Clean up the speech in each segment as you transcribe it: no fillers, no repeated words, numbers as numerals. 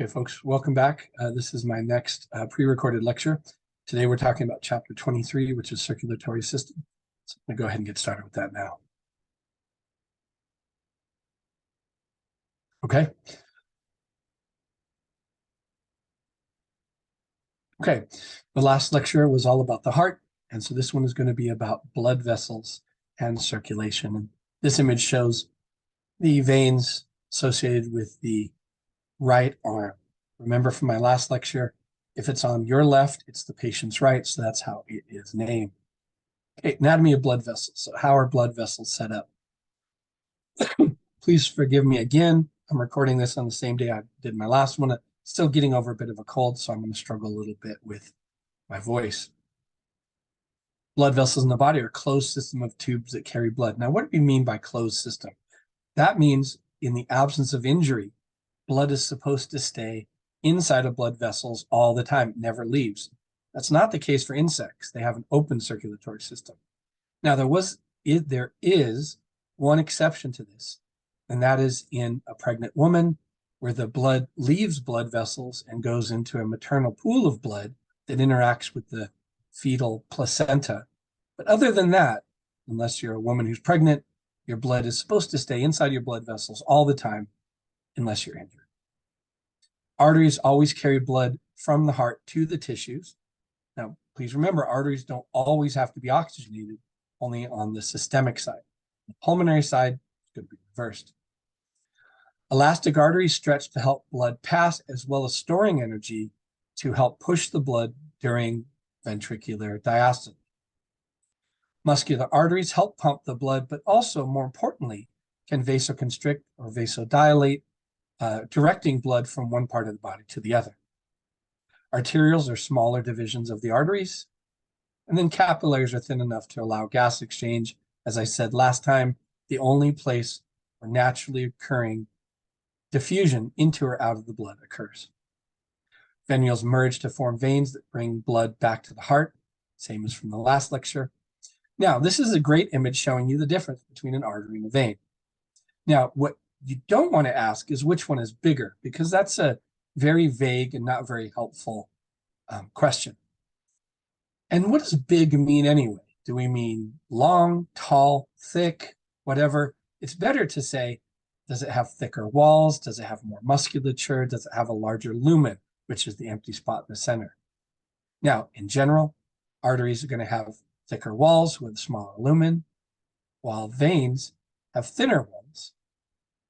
Okay, folks, welcome back. This is my next pre-recorded lecture. Today we're talking about chapter 23, which is circulatory system. So I'm going to go ahead and get started with that now. Okay. Okay, the last lecture was all about the heart, and so this one is going to be about blood vessels and circulation. And this image shows the veins associated with the right arm. Remember from my last lecture, if it's on your left, it's the patient's right, so that's how it is named. Okay, anatomy of blood vessels. So how are blood vessels set up? Please forgive me again. I'm recording this on the same day I did my last one. Still getting over a bit of a cold, so I'm going to struggle a little bit with my voice. Blood vessels in the body are a closed system of tubes that carry blood. Now, what do we mean by closed system? That means in the absence of injury, blood is supposed to stay inside of blood vessels all the time. It never leaves. That's not the case for insects. They have an open circulatory system. Now, there is one exception to this, and that is in a pregnant woman where the blood leaves blood vessels and goes into a maternal pool of blood that interacts with the fetal placenta. But other than that, unless you're a woman who's pregnant, your blood is supposed to stay inside your blood vessels all the time unless you're injured. Arteries always carry blood from the heart to the tissues. Now, please remember, arteries don't always have to be oxygenated, only on the systemic side. The pulmonary side is going to be reversed. Elastic arteries stretch to help blood pass, as well as storing energy to help push the blood during ventricular diastole. Muscular arteries help pump the blood, but also, more importantly, can vasoconstrict or vasodilate, directing blood from one part of the body to the other. Arterioles are smaller divisions of the arteries, and then capillaries are thin enough to allow gas exchange. As I said last time, the only place where naturally occurring diffusion into or out of the blood occurs. Venules merge to form veins that bring blood back to the heart, same as from the last lecture. Now, this is a great image showing you the difference between an artery and a vein. Now, what you don't want to ask is which one is bigger, because that's a very vague and not very helpful question. And what does big mean anyway? Do we mean long, tall, thick, whatever? It's better to say, does it have thicker walls? Does it have more musculature? Does it have a larger lumen, which is the empty spot in the center? Now, in general, arteries are going to have thicker walls with smaller lumen, while veins have thinner walls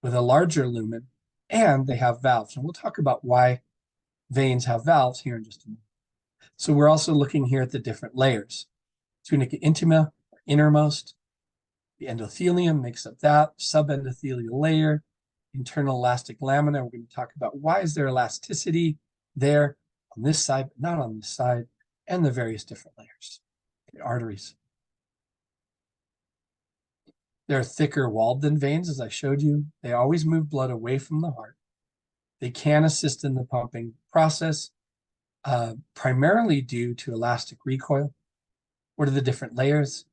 with a larger lumen, and they have valves. And we'll talk about why veins have valves here in just a minute. So we're also looking here at the different layers. Tunica intima, or innermost. The endothelium makes up that, subendothelial layer, internal elastic lamina. We're going to talk about why is there elasticity there on this side, but not on this side, and the various different layers. Okay, arteries. They're thicker walled than veins, as I showed you. They always move blood away from the heart. They can assist in the pumping process, primarily due to elastic recoil. What are the different layers?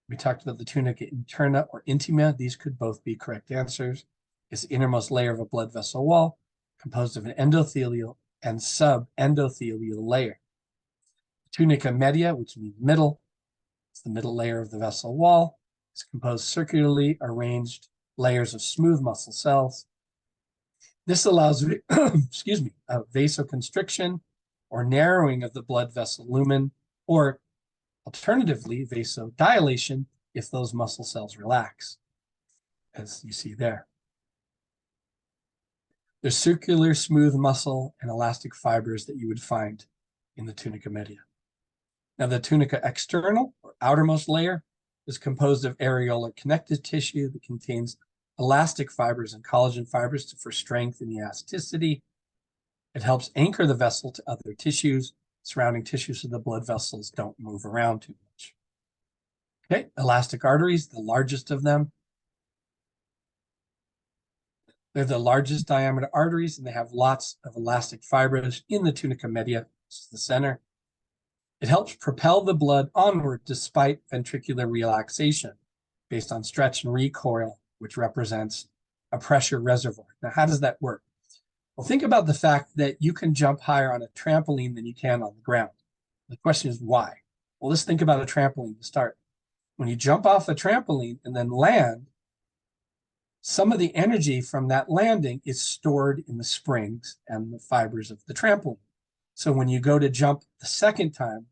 We talked about the tunica interna or intima. These could both be correct answers. It's the innermost layer of a blood vessel wall, composed of an endothelial and subendothelial layer. Tunica media, which means middle, it's the middle layer of the vessel wall. It's composed circularly arranged layers of smooth muscle cells. This allows, vasoconstriction or narrowing of the blood vessel lumen, or alternatively, vasodilation if those muscle cells relax, as you see there. There's circular, smooth muscle and elastic fibers that you would find in the tunica media. Now, the tunica external, or outermost layer, is composed of areolar connective tissue that contains elastic fibers and collagen fibers for strength and elasticity. It helps anchor the vessel to other tissues, surrounding tissues, so the blood vessels don't move around too much. Okay, elastic arteries, the largest of them. They're the largest diameter arteries, and they have lots of elastic fibers in the tunica media, which is the center. It helps propel the blood onward despite ventricular relaxation based on stretch and recoil, which represents a pressure reservoir. Now, how does that work? Well, think about the fact that you can jump higher on a trampoline than you can on the ground. The question is why? Well, let's think about a trampoline to start. When you jump off a trampoline and then land, some of the energy from that landing is stored in the springs and the fibers of the trampoline. So when you go to jump the second time,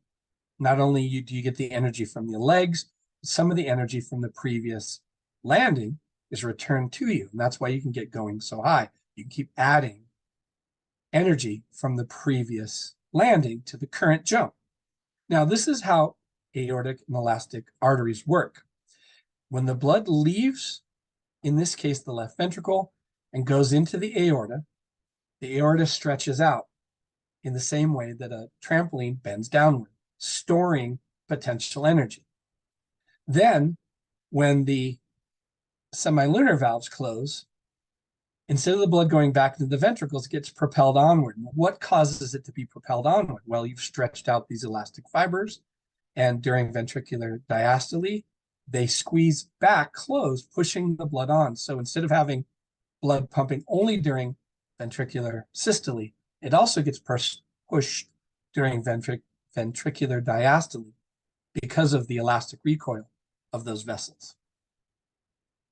not only do you get the energy from your legs, some of the energy from the previous landing is returned to you. And that's why you can get going so high. You can keep adding energy from the previous landing to the current jump. Now, this is how aortic and elastic arteries work. When the blood leaves, in this case, the left ventricle, and goes into the aorta stretches out in the same way that a trampoline bends downward, storing potential energy. Then, when the semilunar valves close, instead of the blood going back into the ventricles, it gets propelled onward. What causes it to be propelled onward? Well, you've stretched out these elastic fibers, and during ventricular diastole, they squeeze back, close, pushing the blood on. So instead of having blood pumping only during ventricular systole, it also gets pushed during ventricular diastole because of the elastic recoil of those vessels.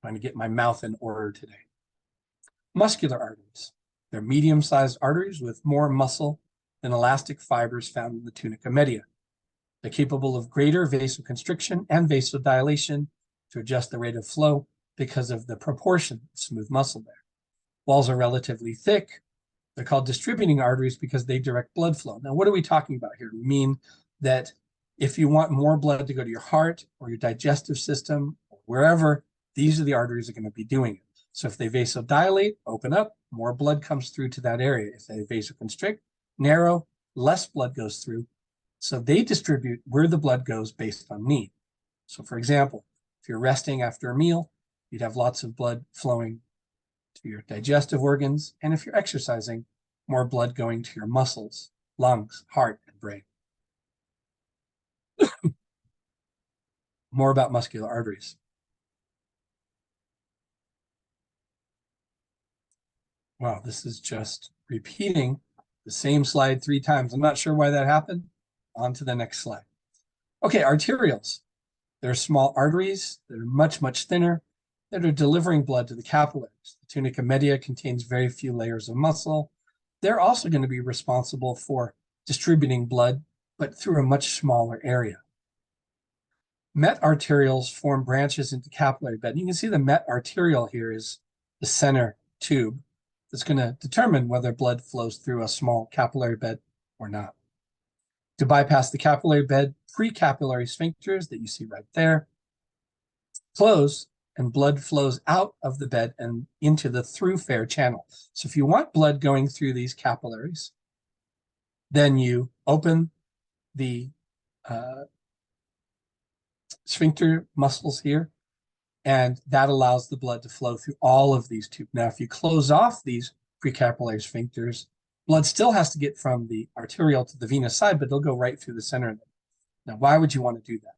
I'm trying to get my mouth in order today. Muscular arteries. They're medium-sized arteries with more muscle than elastic fibers found in the tunica media. They're capable of greater vasoconstriction and vasodilation to adjust the rate of flow because of the proportion of smooth muscle there. Walls are relatively thick. They're called distributing arteries because they direct blood flow. Now, what are we talking about here? We mean that if you want more blood to go to your heart or your digestive system or wherever, these are the arteries that are going to be doing it. So if they vasodilate, open up, more blood comes through to that area. If they vasoconstrict, narrow, less blood goes through. So they distribute where the blood goes based on need. So for example, if you're resting after a meal, you'd have lots of blood flowing to your digestive organs. And if you're exercising, more blood going to your muscles, lungs, heart, and brain. More about muscular arteries. Wow, this is just repeating the same slide 3 times. I'm not sure why that happened. On to the next slide. Okay, arterioles. They're small arteries that are much, much thinner that are delivering blood to the capillaries. The tunica media contains very few layers of muscle. They're also going to be responsible for distributing blood, but through a much smaller area. Met arterioles form branches into capillary bed. You can see the met arteriole here is the center tube that's going to determine whether blood flows through a small capillary bed or not. To bypass the capillary bed, precapillary sphincters that you see right there close, and blood flows out of the bed and into the thoroughfare channel. So if you want blood going through these capillaries, then you open the sphincter muscles here, and that allows the blood to flow through all of these tubes. Now, if you close off these precapillary sphincters, blood still has to get from the arteriole to the venous side, but they'll go right through the center of it. Now, why would you want to do that?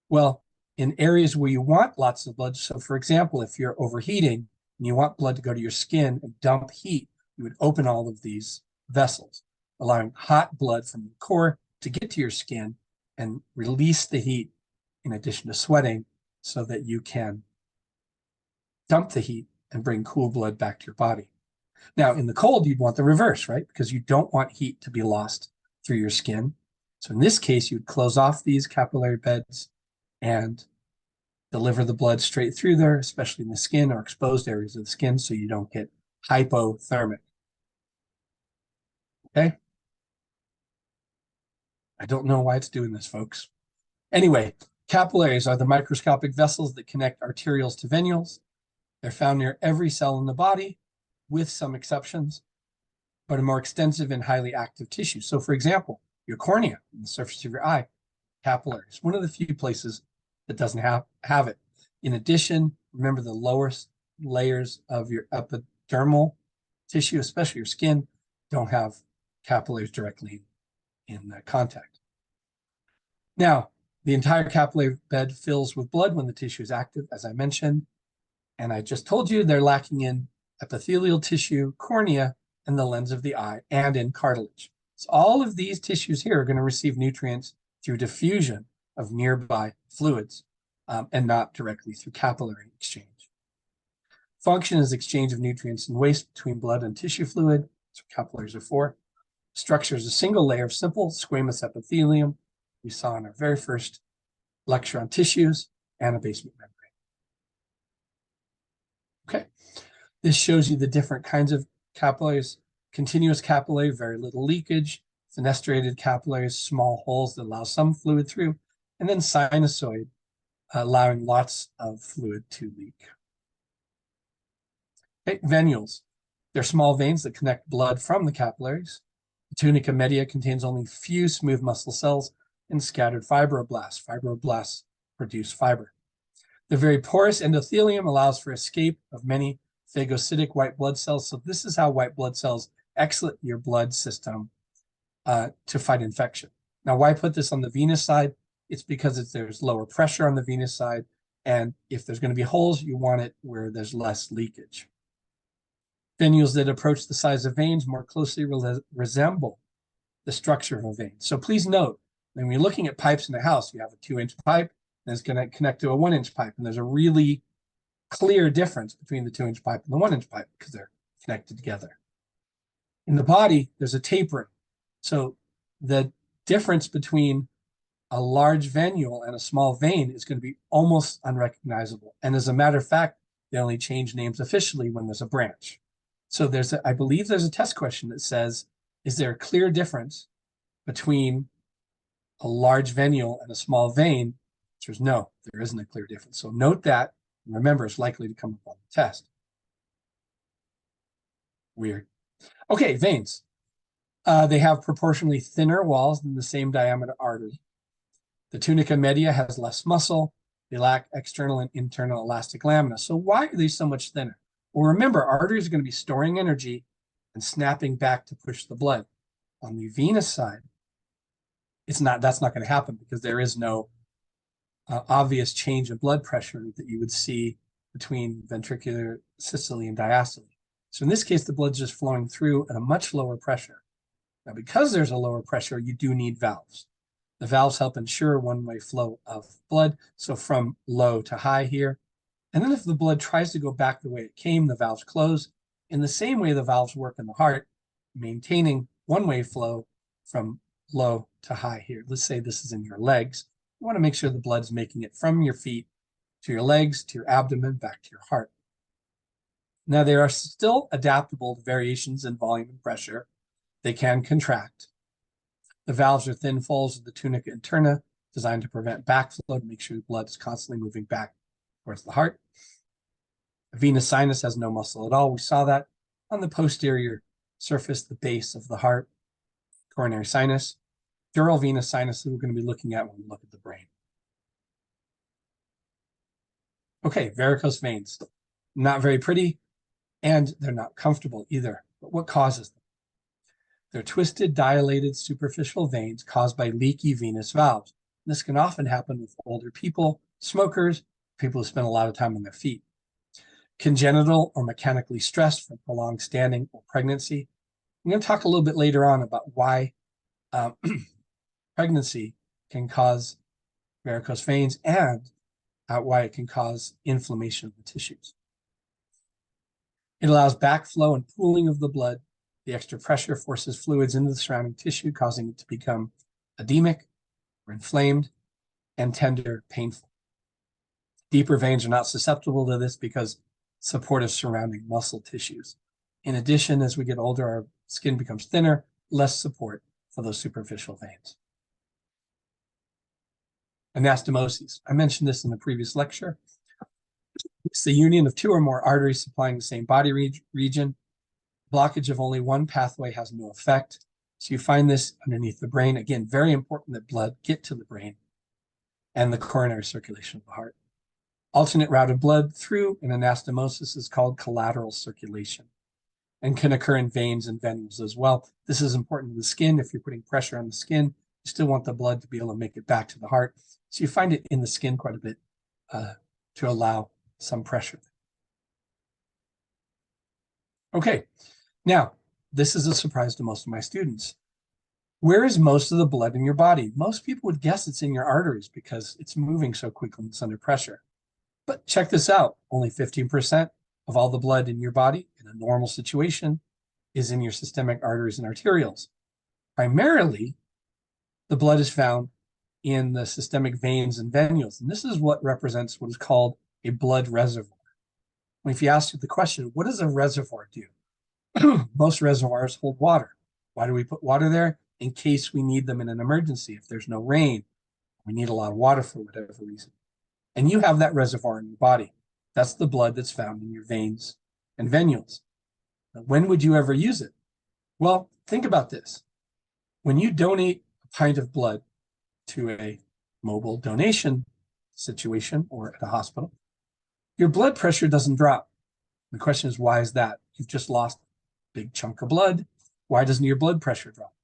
Well, in areas where you want lots of blood, so for example, if you're overheating and you want blood to go to your skin and dump heat, you would open all of these vessels, allowing hot blood from the core to get to your skin and release the heat in addition to sweating so that you can dump the heat and bring cool blood back to your body. Now, in the cold, you'd want the reverse, right? Because you don't want heat to be lost through your skin. So in this case, you'd close off these capillary beds and deliver the blood straight through there, especially in the skin or exposed areas of the skin, so you don't get hypothermic. Okay? I don't know why it's doing this, folks. Anyway, capillaries are the microscopic vessels that connect arterioles to venules. They're found near every cell in the body, with some exceptions, but are more extensive and highly active tissue. So for example, your cornea, the surface of your eye, capillaries, one of the few places that doesn't have it. In addition, remember the lowest layers of your epidermal tissue, especially your skin, don't have capillaries directly in contact. Now, the entire capillary bed fills with blood when the tissue is active, as I mentioned, and I just told you they're lacking in epithelial tissue, cornea, and the lens of the eye, and in cartilage. So all of these tissues here are going to receive nutrients through diffusion of nearby fluids and not directly through capillary exchange. Function is exchange of nutrients and waste between blood and tissue fluid. That's what capillaries are for. Structure is a single layer of simple squamous epithelium we saw in our very first lecture on tissues, and a basement membrane. Okay, this shows you the different kinds of capillaries. Continuous capillary, very little leakage. Fenestrated capillaries, small holes that allow some fluid through. And then sinusoid, allowing lots of fluid to leak. Okay, venules. They're small veins that connect blood from the capillaries. The tunica media contains only few smooth muscle cells and scattered fibroblasts. Fibroblasts produce fiber. The very porous endothelium allows for escape of many phagocytic white blood cells. So this is how white blood cells exit your blood system to fight infection. Now, why put this on the venous side? It's because there's lower pressure on the venous side. And if there's going to be holes, you want it where there's less leakage. Venules that approach the size of veins more closely resemble the structure of a vein. So please note, when we're looking at pipes in a house, you have a 2-inch pipe and it's going to connect to a 1-inch pipe. And there's a really clear difference between the 2-inch pipe and the 1-inch pipe because they're connected together. In the body, there's a tapering. So the difference between a large venule and a small vein is going to be almost unrecognizable. And as a matter of fact, they only change names officially when there's a branch. So I believe there's a test question that says, is there a clear difference between a large venule and a small vein? The answer is no, there isn't a clear difference. So note that, and remember, it's likely to come up on the test. Weird. Okay, veins. They have proportionally thinner walls than the same diameter artery. The tunica media has less muscle. They lack external and internal elastic lamina. So why are they so much thinner? Well, remember, arteries are going to be storing energy and snapping back to push the blood. On the venous side, that's not going to happen because there is no obvious change in blood pressure that you would see between ventricular systole and diastole. So in this case, the blood's just flowing through at a much lower pressure. Now, because there's a lower pressure, you do need valves. The valves help ensure one-way flow of blood, so from low to high here. And then if the blood tries to go back the way it came, the valves close. In the same way the valves work in the heart, maintaining one-way flow from low to high here. Let's say this is in your legs. You want to make sure the blood's making it from your feet to your legs, to your abdomen, back to your heart. Now, they are still adaptable to variations in volume and pressure. They can contract. The valves are thin folds of the tunica interna designed to prevent backflow to make sure the blood is constantly moving back towards the heart. The venous sinus has no muscle at all. We saw that on the posterior surface, the base of the heart. Coronary sinus. Dural venous sinus we're going to be looking at when we look at the brain. Okay, varicose veins. Not very pretty, and they're not comfortable either. But what causes them? They're twisted, dilated, superficial veins caused by leaky venous valves. This can often happen with older people, smokers, people who spend a lot of time on their feet. Congenital or mechanically stressed from prolonged standing or pregnancy. I'm going to talk a little bit later on about why pregnancy can cause varicose veins and why it can cause inflammation of the tissues. It allows backflow and pooling of the blood. The extra pressure forces fluids into the surrounding tissue, causing it to become edemic or inflamed and tender, painful. Deeper veins are not susceptible to this because supportive surrounding muscle tissues. In addition, as we get older, our skin becomes thinner, less support for those superficial veins. Anastomoses. I mentioned this in the previous lecture. It's the union of two or more arteries supplying the same body region. Blockage of only one pathway has no effect. So you find this underneath the brain. Again, very important that blood get to the brain and the coronary circulation of the heart. Alternate route of blood through an anastomosis is called collateral circulation and can occur in veins and venules as well. This is important to the skin. If you're putting pressure on the skin, you still want the blood to be able to make it back to the heart. So you find it in the skin quite a bit to allow some pressure. Okay, now this is a surprise to most of my students. Where is most of the blood in your body? Most people would guess it's in your arteries because it's moving so quickly and it's under pressure. But check this out. Only 15% of all the blood in your body in a normal situation is in your systemic arteries and arterioles. Primarily, the blood is found in the systemic veins and venules. And this is what represents what is called a blood reservoir. If you ask the question, what does a reservoir do? Most reservoirs hold water. Why do we put water there? In case we need them in an emergency. If there's no rain, we need a lot of water for whatever reason. And you have that reservoir in your body. That's the blood that's found in your veins and venules. Now, when would you ever use it? Well, think about this. When you donate a pint of blood to a mobile donation situation or at a hospital, your blood pressure doesn't drop. The question is, why is that? You've just lost a big chunk of blood. Why doesn't your blood pressure drop?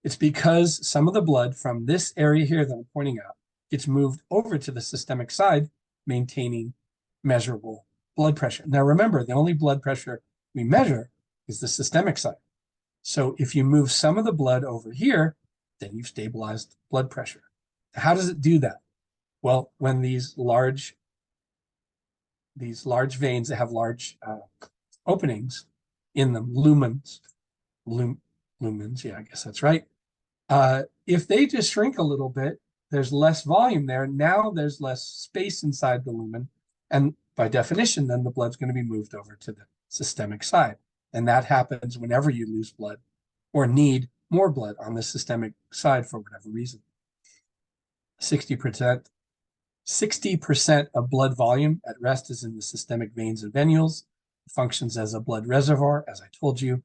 It's because some of the blood from this area here that I'm pointing out gets moved over to the systemic side, maintaining measurable blood pressure. Now remember, the only blood pressure we measure is the systemic side. So if you move some of the blood over here, then you've stabilized blood pressure. How does it do that? Well, when these large veins that have large openings in them, lumens, yeah, I guess that's right. If they just shrink a little bit, there's less volume there. Now there's less space inside the lumen. And by definition, then the blood's going to be moved over to the systemic side. And that happens whenever you lose blood or need more blood on the systemic side for whatever reason. 60% of blood volume at rest is in the systemic veins and venules. It functions as a blood reservoir, as I told you.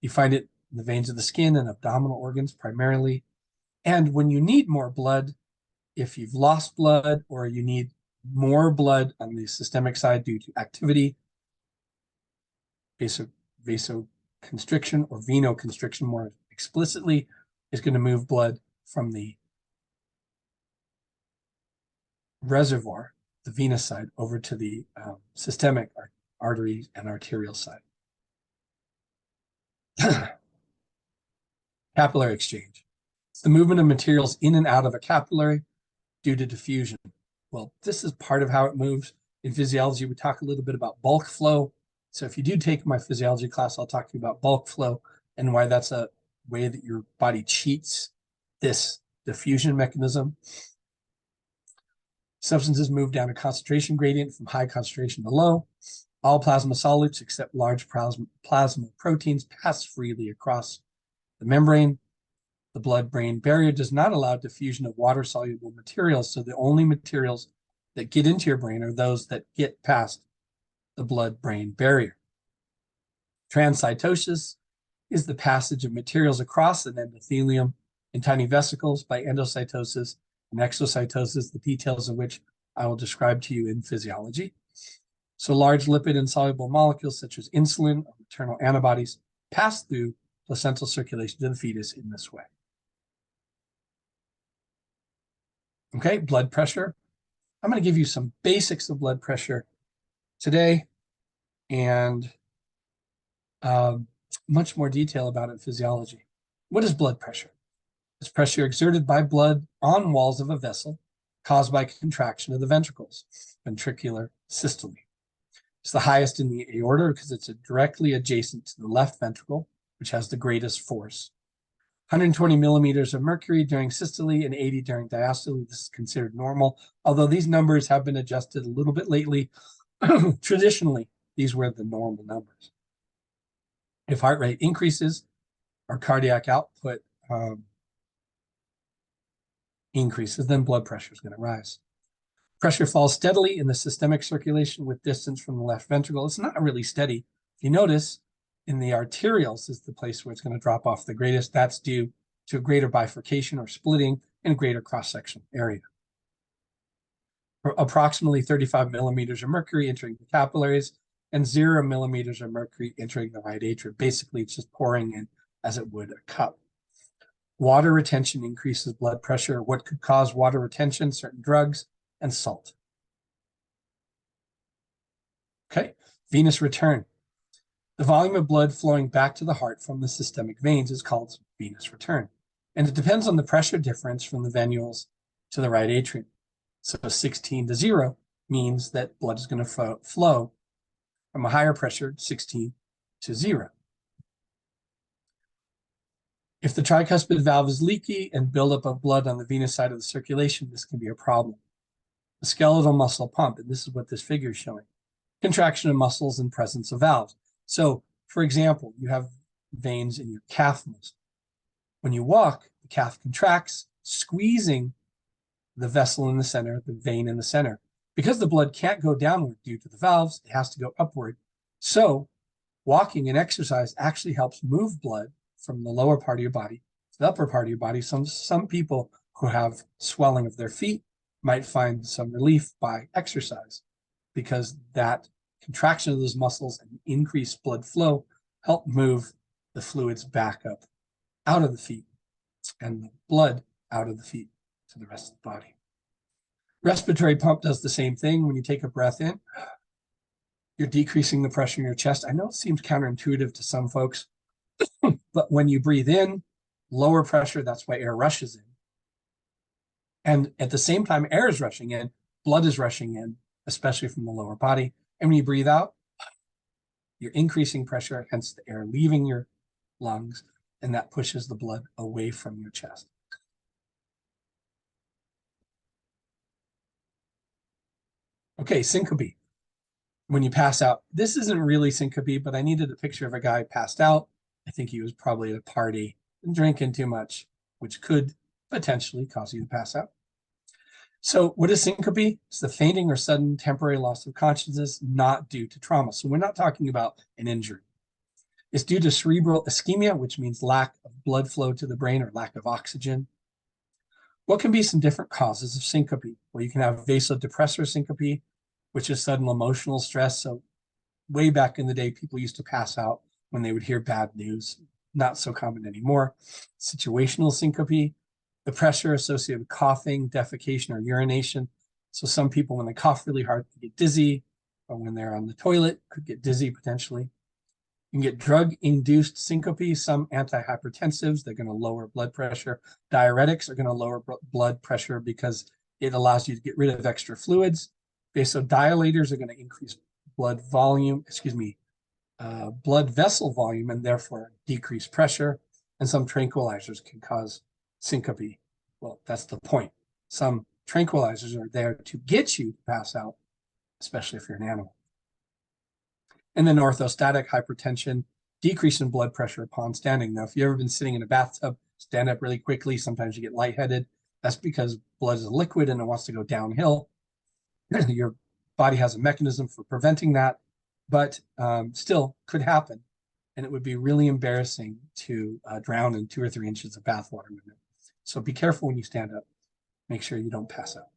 You find it in the veins of the skin and abdominal organs primarily. And when you need more blood, if you've lost blood or you need more blood on the systemic side due to activity, vasoconstriction or venoconstriction more explicitly is going to move blood from the reservoir, the venous side, over to the systemic artery and arterial side. Capillary exchange. It's the movement of materials in and out of a capillary due to diffusion. Well, this is part of how it moves. In physiology, we talk a little bit about bulk flow. So if you do take my physiology class, I'll talk to you about bulk flow and why that's a way that your body cheats this diffusion mechanism. Substances move down a concentration gradient from high concentration to low. All plasma solutes except large plasma proteins pass freely across the membrane. The blood-brain barrier does not allow diffusion of water-soluble materials, so the only materials that get into your brain are those that get past the blood-brain barrier. Transcytosis is the passage of materials across an endothelium in tiny vesicles by endocytosis and exocytosis, the details of which I will describe to you in physiology. So large lipid insoluble molecules such as insulin or maternal antibodies pass through placental circulation to the fetus in this way. Okay, blood pressure. I'm going to give you some basics of blood pressure today and much more detail about it in physiology. What is blood pressure? It's pressure exerted by blood on walls of a vessel caused by contraction of the ventricles, ventricular systole. It's the highest in the aorta because it's directly adjacent to the left ventricle, which has the greatest force. 120 millimeters of mercury during systole and 80 during diastole. This is considered normal, although these numbers have been adjusted a little bit lately. Traditionally, these were the normal numbers. If heart rate increases, or cardiac output increases, then blood pressure is going to rise. Pressure falls steadily in the systemic circulation with distance from the left ventricle. It's not really steady. If you notice, in the arterioles is the place where it's going to drop off the greatest. That's due to a greater bifurcation or splitting and greater cross-sectional area. Approximately 35 millimeters of mercury entering the capillaries and 0 millimeters of mercury entering the right atrium. Basically, it's just pouring in as it would a cup. Water retention increases blood pressure. What could cause water retention? Certain drugs and salt. Okay, venous return. The volume of blood flowing back to the heart from the systemic veins is called venous return. And it depends on the pressure difference from the venules to the right atrium. So 16 to 0 means that blood is going to flow from a higher pressure, 16 to 0. If the tricuspid valve is leaky and buildup of blood on the venous side of the circulation, this can be a problem. The skeletal muscle pump, and this is what this figure is showing, contraction of muscles and presence of valves. So, for example, you have veins in your calf muscle. When you walk, the calf contracts, squeezing the vessel in the center, the vein in the center. Because the blood can't go downward due to the valves, it has to go upward. So walking and exercise actually helps move blood from the lower part of your body to the upper part of your body. Some people who have swelling of their feet might find some relief by exercise, because that contraction of those muscles and increased blood flow help move the fluids back up out of the feet and the blood out of the feet to the rest of the body. Respiratory pump does the same thing. When you take a breath in, you're decreasing the pressure in your chest. I know it seems counterintuitive to some folks, but when you breathe in, lower pressure, that's why air rushes in. And at the same time air is rushing in, blood is rushing in, especially from the lower body. And when you breathe out, you're increasing pressure, hence the air leaving your lungs, and that pushes the blood away from your chest. Okay, syncope. When you pass out, this isn't really syncope, but I needed a picture of a guy passed out. I think he was probably at a party and drinking too much, which could potentially cause you to pass out. So what is syncope? It's the fainting or sudden temporary loss of consciousness not due to trauma. So we're not talking about an injury. It's due to cerebral ischemia, which means lack of blood flow to the brain or lack of oxygen. What can be some different causes of syncope? Well, you can have vasodepressor syncope, which is sudden emotional stress. So way back in the day, people used to pass out when they would hear bad news. Not so common anymore. Situational syncope, the pressure associated with coughing, defecation, or urination. So some people, when they cough really hard, can get dizzy, or when they're on the toilet, could get dizzy potentially. You can get drug-induced syncope. Some antihypertensives, they're going to lower blood pressure. Diuretics are going to lower blood pressure because it allows you to get rid of extra fluids. Vasodilators are going to increase blood volume, blood vessel volume, and therefore decrease pressure. And some tranquilizers can cause syncope. Well, that's the point. Some tranquilizers are there to get you to pass out, especially if you're an animal. And then orthostatic hypertension, decrease in blood pressure upon standing. Now, if you've ever been sitting in a bathtub, stand up really quickly, sometimes you get lightheaded. That's because blood is a liquid and it wants to go downhill. Your body has a mechanism for preventing that, but still could happen. And it would be really embarrassing to drown in 2 or 3 inches of bath water. So be careful when you stand up. Make sure you don't pass out.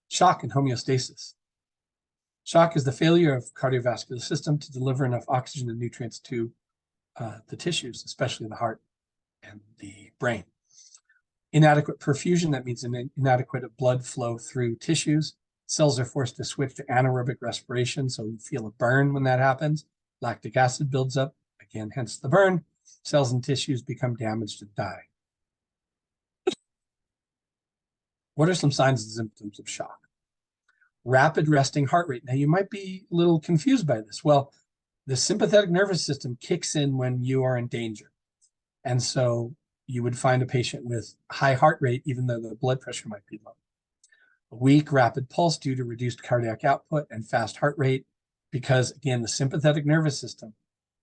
Shock and homeostasis. Shock is the failure of cardiovascular system to deliver enough oxygen and nutrients to the tissues, especially the heart and the brain. Inadequate perfusion, that means an inadequate blood flow through tissues. Cells are forced to switch to anaerobic respiration, so you feel a burn when that happens. Lactic acid builds up, again, hence the burn. Cells and tissues become damaged and die. What are some signs and symptoms of shock? Rapid resting heart rate. Now, you might be a little confused by this. Well, the sympathetic nervous system kicks in when you are in danger. And so you would find a patient with high heart rate, even though the blood pressure might be low. A weak, rapid pulse due to reduced cardiac output and fast heart rate, because, again, the sympathetic nervous system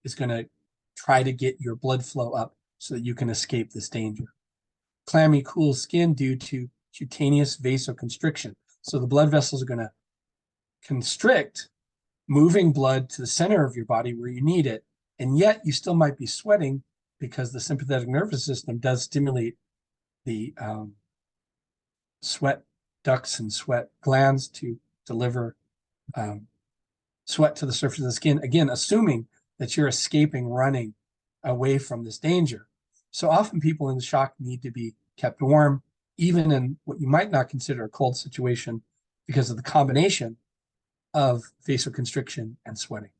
is going to try to get your blood flow up so that you can escape this danger. Clammy, cool skin due to cutaneous vasoconstriction. So the blood vessels are going to constrict, moving blood to the center of your body where you need it, and yet you still might be sweating because the sympathetic nervous system does stimulate the sweat ducts and sweat glands to deliver sweat to the surface of the skin, again, assuming that you're escaping, running away from this danger. So often people in the shock need to be kept warm, even in what you might not consider a cold situation, because of the combination of vasoconstriction and sweating.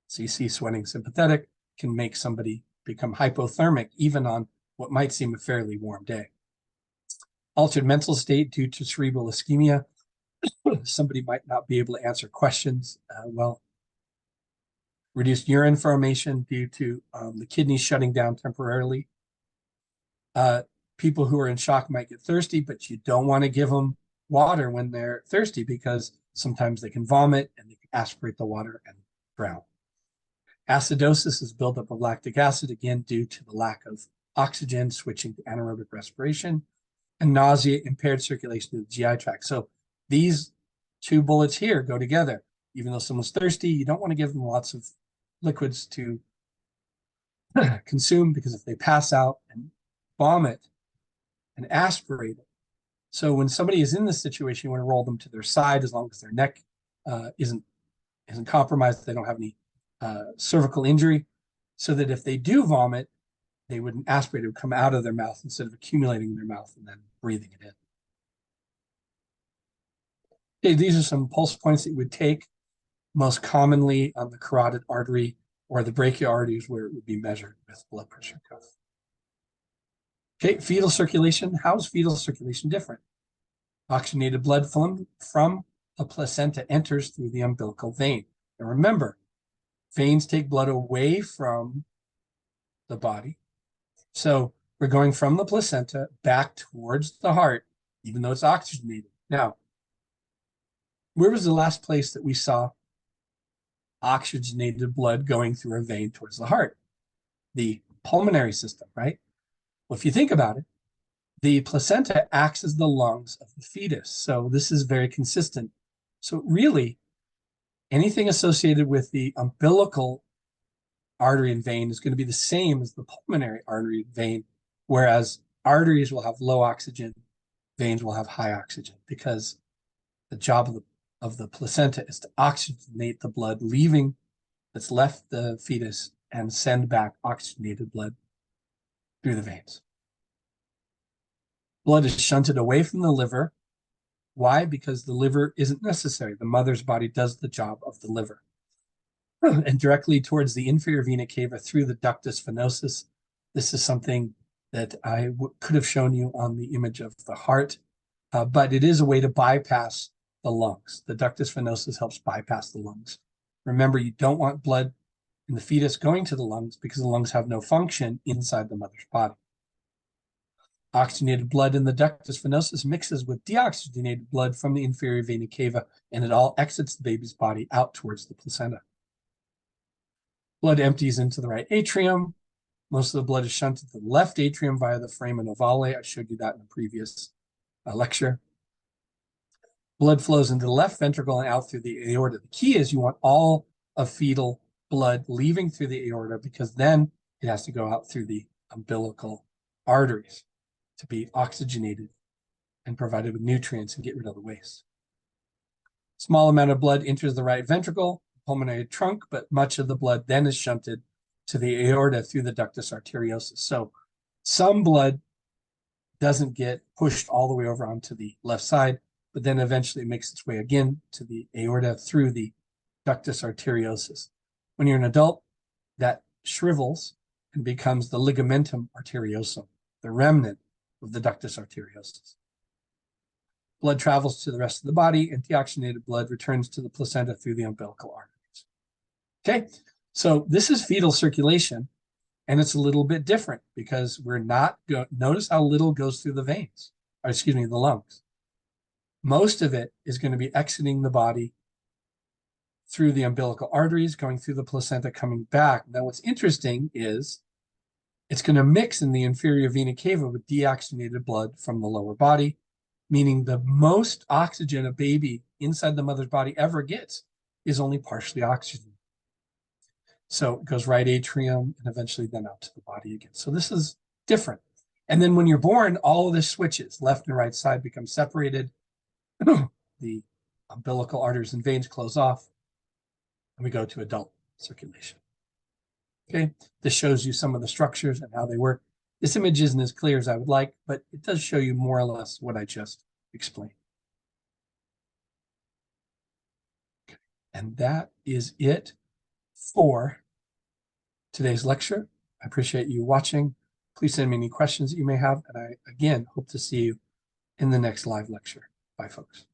So you see sweating sympathetic can make somebody become hypothermic even on what might seem a fairly warm day. Altered mental state due to cerebral ischemia. Somebody might not be able to answer questions well. Reduced urine formation due to the kidneys shutting down temporarily. People who are in shock might get thirsty, but you don't want to give them water when they're thirsty because sometimes they can vomit and they can aspirate the water and drown. Acidosis is buildup of lactic acid, again, due to the lack of oxygen switching to anaerobic respiration. And nausea, impaired circulation of the GI tract. So these two bullets here go together. Even though someone's thirsty, you don't want to give them lots of liquids to consume because if they pass out and vomit and aspirate it. So when somebody is in this situation, you want to roll them to their side as long as their neck isn't compromised, they don't have any cervical injury, so that if they do vomit, they wouldn't aspirate, it would come out of their mouth instead of accumulating in their mouth and then breathing it in. Okay, these are some pulse points that you would take most commonly on the carotid artery or the brachial arteries where it would be measured with blood pressure cuff. Okay, fetal circulation. How is fetal circulation different? Oxygenated blood from the placenta enters through the umbilical vein. And remember, veins take blood away from the body. So we're going from the placenta back towards the heart, even though it's oxygenated. Now, where was the last place that we saw oxygenated blood going through a vein towards the heart? The pulmonary system, right? Well, if you think about it, the placenta acts as the lungs of the fetus. So this is very consistent. So really, anything associated with the umbilical artery and vein is going to be the same as the pulmonary artery and vein, whereas arteries will have low oxygen, veins will have high oxygen, because the job of the placenta is to oxygenate the blood leaving that's left the fetus and send back oxygenated blood through the veins. Blood is shunted away from the liver. Why? Because the liver isn't necessary. The mother's body does the job of the liver. And directly towards the inferior vena cava through the ductus venosus. This is something that I could have shown you on the image of the heart, but it is a way to bypass the lungs. The ductus venosus helps bypass the lungs. Remember, you don't want blood in the fetus going to the lungs because the lungs have no function inside the mother's body. Oxygenated blood in the ductus venosus mixes with deoxygenated blood from the inferior vena cava, and it all exits the baby's body out towards the placenta. Blood empties into the right atrium. Most of the blood is shunted to the left atrium via the foramen ovale. I showed you that in a previous lecture. Blood flows into the left ventricle and out through the aorta. The key is you want all of fetal blood leaving through the aorta, because then it has to go out through the umbilical arteries to be oxygenated and provided with nutrients and get rid of the waste. Small amount of blood enters the right ventricle, pulmonary trunk, but much of the blood then is shunted to the aorta through the ductus arteriosus. So some blood doesn't get pushed all the way over onto the left side, but then eventually makes its way again to the aorta through the ductus arteriosus. When you're an adult, that shrivels and becomes the ligamentum arteriosum, the remnant of the ductus arteriosus. Blood travels to the rest of the body, and deoxygenated blood returns to the placenta through the umbilical arteries. Okay, so this is fetal circulation, and it's a little bit different because we're not notice how little goes through the veins, or excuse me, the lungs. Most of it is going to be exiting the body through the umbilical arteries, going through the placenta, coming back. Now, what's interesting is it's going to mix in the inferior vena cava with deoxygenated blood from the lower body, meaning the most oxygen a baby inside the mother's body ever gets is only partially oxygenated. So it goes right atrium and eventually then out to the body again. So this is different. And then when you're born, all of this switches. Left and right side become separated. The umbilical arteries and veins close off, and we go to adult circulation. Okay, this shows you some of the structures and how they work. This image isn't as clear as I would like, but it does show you more or less what I just explained. And that is it for today's lecture. I appreciate you watching. Please send me any questions that you may have. And I, again, hope to see you in the next live lecture. Bye, folks.